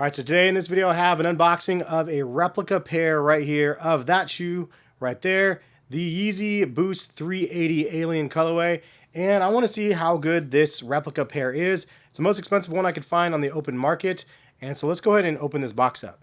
Alright, so today in this video I have an unboxing of a replica pair right here of that shoe right there, the YEEZY Boost 380 Alien colorway, and I want to see how good this replica pair is. It's the most expensive one I could find on the open market, and so let's go ahead and open this box up.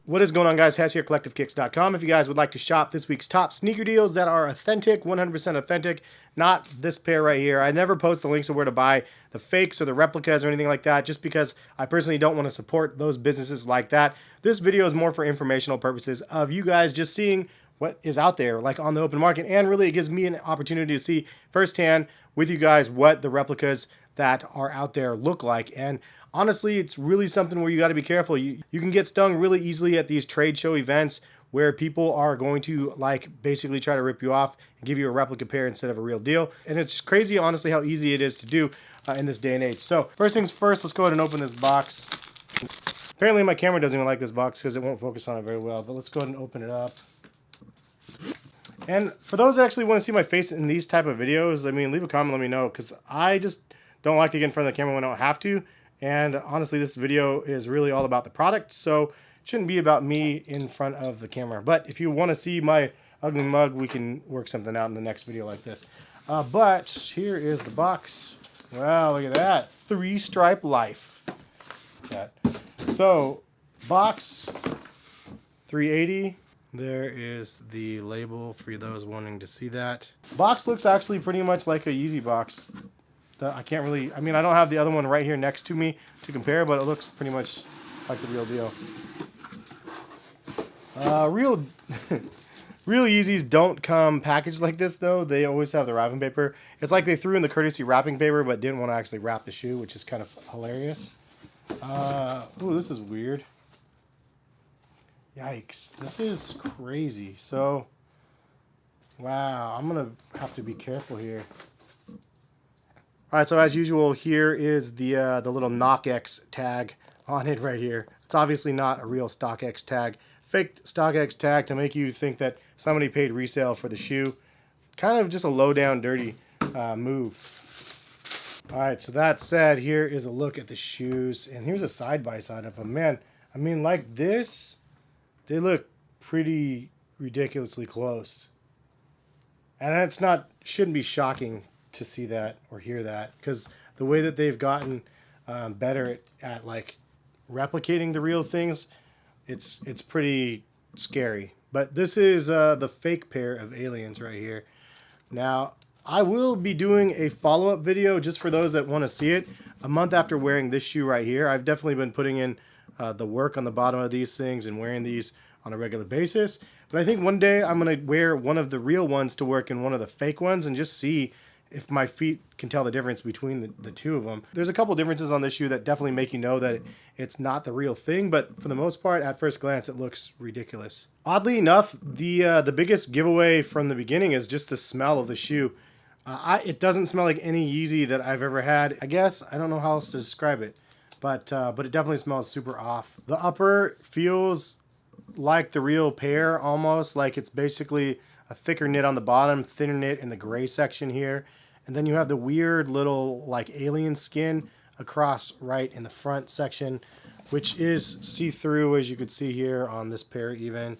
What is going on, guys? Hess here, CollectiveKicks.com. If you guys would like to shop this week's top sneaker deals that are authentic, 100% authentic, not this pair right here. I never post the links of where to buy the fakes or the replicas or anything like that, just because I personally don't want to support those businesses like that. This video is more for informational purposes of you guys just seeing what is out there, like on the open market, and really it gives me an opportunity to see firsthand with you guys what the replicas that are out there look like. And honestly, it's really something where you got to be careful. You can get stung really easily at these trade show events where people are going to basically try to rip you off and give you a replica pair instead of a real deal. And it's crazy, honestly, how easy it is to do in this day and age. So first things first, let's go ahead and open this box. Apparently my camera doesn't even like this box because it won't focus on it very well, but let's go ahead and open it up. And for those that actually want to see my face in these type of videos, I mean, leave a comment, let me know, because I just don't like to get in front of the camera when I don't have to. And honestly, this video is really all about the product, so it shouldn't be about me in front of the camera. But if you want to see my ugly mug, we can work something out in the next video like this. But here is the box. Wow, look at that. 3-stripe life. So, box 380. There is the label for those wanting to see that. Box looks actually pretty much like a YEEZY box. I can't really, I mean, I don't have the other one right here next to me to compare, but it looks pretty much like the real deal. Real YEEZYs don't come packaged like this, though. They always have the wrapping paper. It's like they threw in the courtesy wrapping paper, but didn't want to actually wrap the shoe, which is kind of hilarious. Ooh, this is weird. Yikes, this is crazy. So, wow, I'm going to have to be careful here. Alright, so as usual, here is the little KnockX tag on it right here. It's obviously not a real StockX tag. Fake StockX tag to make you think that somebody paid resale for the shoe. Kind of just a low down, dirty move. Alright, so that said, here is a look at the shoes. And here's a side-by-side of them. Man, I mean, like this, they look pretty ridiculously close. And it's not, shouldn't be shocking to see that or hear that, because the way that they've gotten better at like replicating the real things, it's pretty scary. But this is the fake pair of aliens right here. Now I will be doing a follow-up video just for those that want to see it a month after wearing this shoe right here. I've definitely been putting in the work on the bottom of these things and wearing these on a regular basis, but I think one day I'm gonna wear one of the real ones to work and one of the fake ones and just see if my feet can tell the difference between the two of them. There's a couple differences on this shoe that definitely make you know that it's not the real thing, but for the most part, at first glance, it looks ridiculous. Oddly enough, the biggest giveaway from the beginning is just the smell of the shoe. It doesn't smell like any YEEZY that I've ever had. I guess, I don't know how else to describe it, but it definitely smells super off. The upper feels like the real pair, almost like it's basically a thicker knit on the bottom, thinner knit in the gray section here. And then you have the weird little like alien skin across right in the front section, which is see-through, as you could see here on this pair even.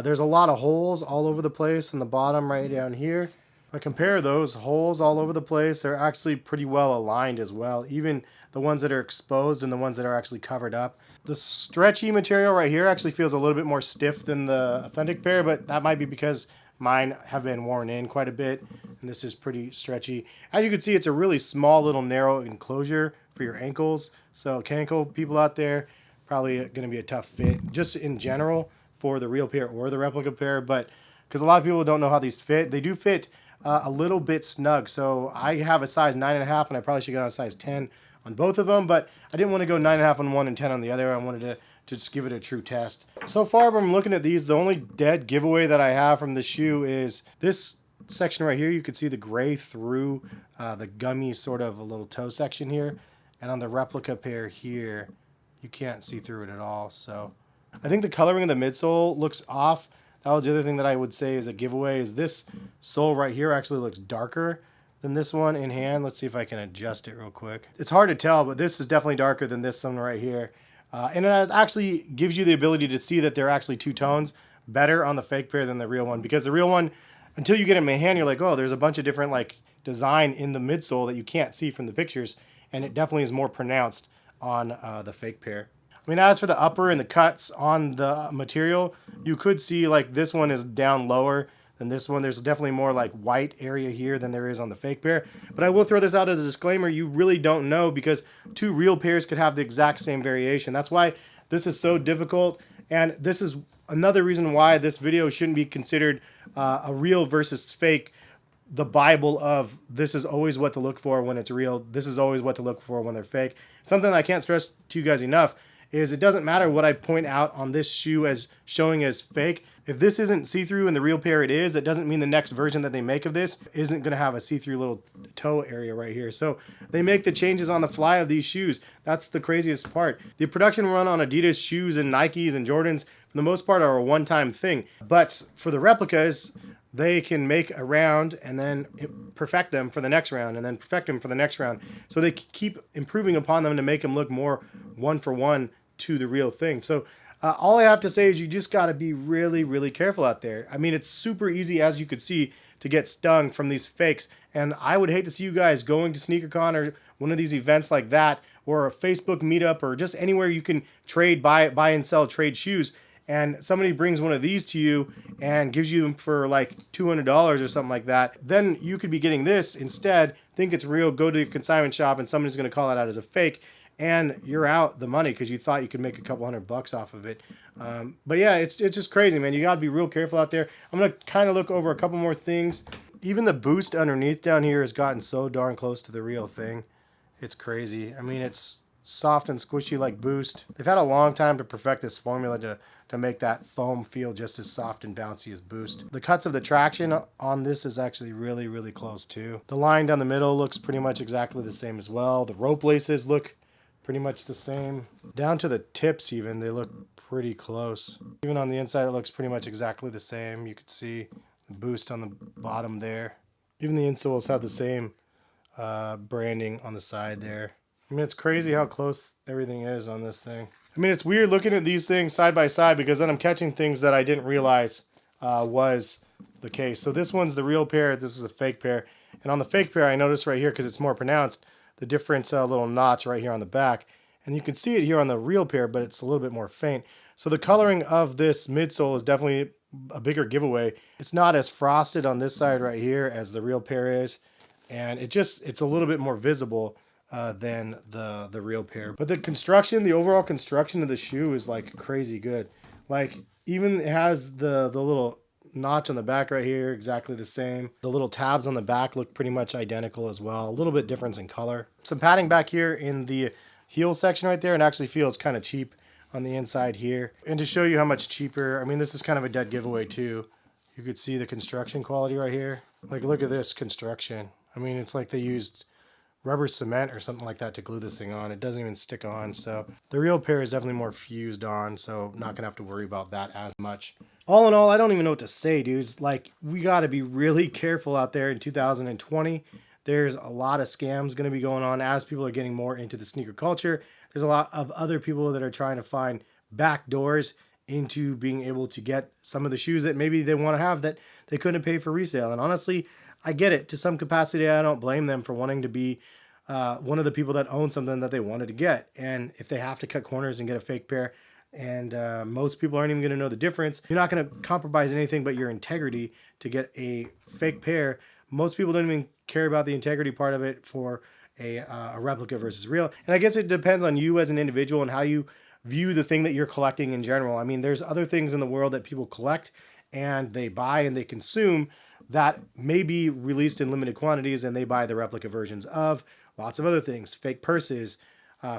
There's a lot of holes all over the place on the bottom right down here. If I compare those holes all over the place, they're actually pretty well aligned as well. Even the ones that are exposed and the ones that are actually covered up. The stretchy material right here actually feels a little bit more stiff than the authentic pair, but that might be because mine have been worn in quite a bit, and this is pretty stretchy. As you can see, it's a really small little narrow enclosure for your ankles. So ankle people out there, probably going to be a tough fit, just in general for the real pair or the replica pair. But because a lot of people don't know how these fit, they do fit a little bit snug. So I have a size 9.5, and I probably should go on a size 10 on both of them, but I didn't want to go 9.5 on one and 10 on the other. I wanted to just give it a true test. So far, from looking at these, the only dead giveaway that I have from the shoe is this section right here. You can see the gray through the gummy sort of a little toe section here. And on the replica pair here, you can't see through it at all. So I think the coloring of the midsole looks off. That was the other thing that I would say is a giveaway, is this sole right here actually looks darker than this one in hand. Let's see if I can adjust it real quick. It's hard to tell, but this is definitely darker than this one right here. And it actually gives you the ability to see that they're actually two tones better on the fake pair than the real one, because the real one, until you get it in my hand, you're like, oh, there's a bunch of different like design in the midsole that you can't see from the pictures, and it definitely is more pronounced on the fake pair. I mean, as for the upper and the cuts on the material, you could see like this one is down lower than this one. There's definitely more like white area here than there is on the fake pair. But I will throw this out as a disclaimer. You really don't know, because two real pairs could have the exact same variation. That's why this is so difficult. And this is another reason why this video shouldn't be considered a real versus fake, the Bible of this is always what to look for when it's real. This is always what to look for when they're fake. Something I can't stress to you guys enough is it doesn't matter what I point out on this shoe as showing as fake. If this isn't see-through and the real pair it is, that doesn't mean the next version that they make of this isn't going to have a see-through little toe area right here. So they make the changes on the fly of these shoes. That's the craziest part. The production run on Adidas shoes and Nikes and Jordans, for the most part, are a one-time thing. But for the replicas, they can make a round and then perfect them for the next round and then perfect them for the next round. So they keep improving upon them to make them look more one-for-one to the real thing. So all I have to say is you just got to be really, really careful out there. I mean, it's super easy, as you could see, to get stung from these fakes. And I would hate to see you guys going to SneakerCon or one of these events like that, or a Facebook meetup, or just anywhere you can trade, buy and sell trade shoes, and somebody brings one of these to you and gives you them for like $200 or something like that. Then you could be getting this instead, think it's real, go to your consignment shop, and somebody's going to call it out as a fake, and you're out the money because you thought you could make a couple $100 off of it. But yeah, it's just crazy, man. You got to be real careful out there. I'm going to kind of look over a couple more things. Even the boost underneath down here has gotten so darn close to the real thing. It's crazy. I mean, it's soft and squishy like boost. They've had a long time to perfect this formula to make that foam feel just as soft and bouncy as boost. The cuts of the traction on this is actually really, really close too. The line down the middle looks pretty much exactly the same as well. The rope laces look pretty much the same. Down to the tips even, they look pretty close. Even on the inside, it looks pretty much exactly the same. You could see the boost on the bottom there. Even the insoles have the same branding on the side there. I mean, it's crazy how close everything is on this thing. I mean, it's weird looking at these things side by side, because then I'm catching things that I didn't realize was the case. So this one's the real pair, this is a fake pair. And on the fake pair, I noticed right here, because it's more pronounced, the different little notch right here on the back. And you can see it here on the real pair, but it's a little bit more faint. So the coloring of this midsole is definitely a bigger giveaway. It's not as frosted on this side right here as the real pair is. And it's a little bit more visible than the real pair. But the construction, the overall construction of the shoe is like crazy good. Like, even it has the little notch on the back right here, exactly the same. The little tabs on the back look pretty much identical as well. A little bit difference in color. Some padding back here in the heel section right there, and actually feels kind of cheap on the inside here. And to show you how much cheaper, I mean, this is kind of a dead giveaway too. You could see the construction quality right here. Like, look at this construction. I mean, it's like they used rubber cement or something like that to glue this thing on. It doesn't even stick on. So the real pair is definitely more fused on, so not gonna have to worry about that as much. All in all, I don't even know what to say, dudes. Like, we got to be really careful out there in 2020. There's a lot of scams going to be going on as people are getting more into the sneaker culture. There's a lot of other people that are trying to find back doors into being able to get some of the shoes that maybe they want to have that they couldn't pay for resale. And honestly, I get it. To some capacity, I don't blame them for wanting to be one of the people that own something that they wanted to get. And if they have to cut corners and get a fake pair, and most people aren't even going to know the difference, you're not going to compromise anything but your integrity to get a fake pair. Most people don't even care about the integrity part of it for a replica versus real. And I guess it depends on you as an individual and how you view the thing that you're collecting in general. I mean, there's other things in the world that people collect and they buy and they consume that may be released in limited quantities, and they buy the replica versions of lots of other things, fake purses,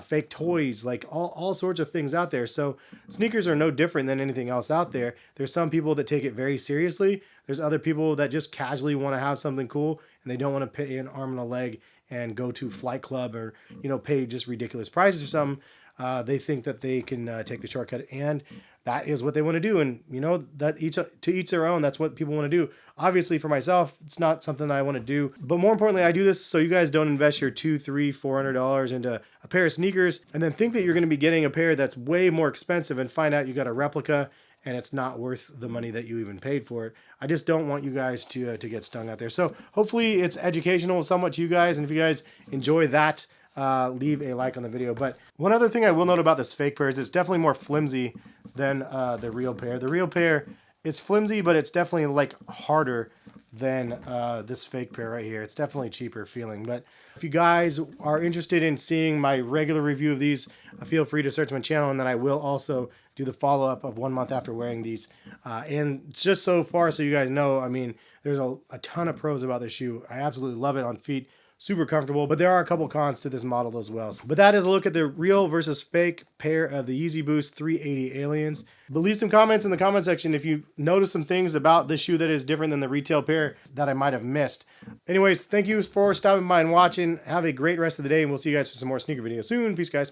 fake toys, like all sorts of things out there. So sneakers are no different than anything else out there. There's some people that take it very seriously. There's other people that just casually want to have something cool and they don't want to pay an arm and a leg and go to Flight Club or, you know, pay just ridiculous prices or something. they think that they can take the shortcut, and that is what they want to do. And you know, that to each their own. That's what people want to do. Obviously, for myself, it's not something I want to do. But more importantly, I do this so you guys don't invest your $200, $300, $400 into a pair of sneakers and then think that you're going to be getting a pair that's way more expensive and find out you got a replica and it's not worth the money that you even paid for it. I just don't want you guys to get stung out there. So hopefully it's educational somewhat to you guys, and if you guys enjoy that, leave a like on the video. But one other thing I will note about this fake pair is it's definitely more flimsy than the real pair. The real pair, it's flimsy, but it's definitely like harder than this fake pair right here. It's definitely cheaper feeling. But if you guys are interested in seeing my regular review of these, feel free to search my channel, and then I will also do the follow-up of 1 month after wearing these. And just so far, so you guys know, I mean, there's a ton of pros about this shoe. I absolutely love it on feet. Super comfortable, but there are a couple cons to this model as well. But that is a look at the real versus fake pair of the Yeezy Boost 380 Aliens. But leave some comments in the comment section if you notice some things about this shoe that is different than the retail pair that I might have missed. Anyways, thank you for stopping by and watching. Have a great rest of the day, and we'll see you guys for some more sneaker videos soon. Peace, guys.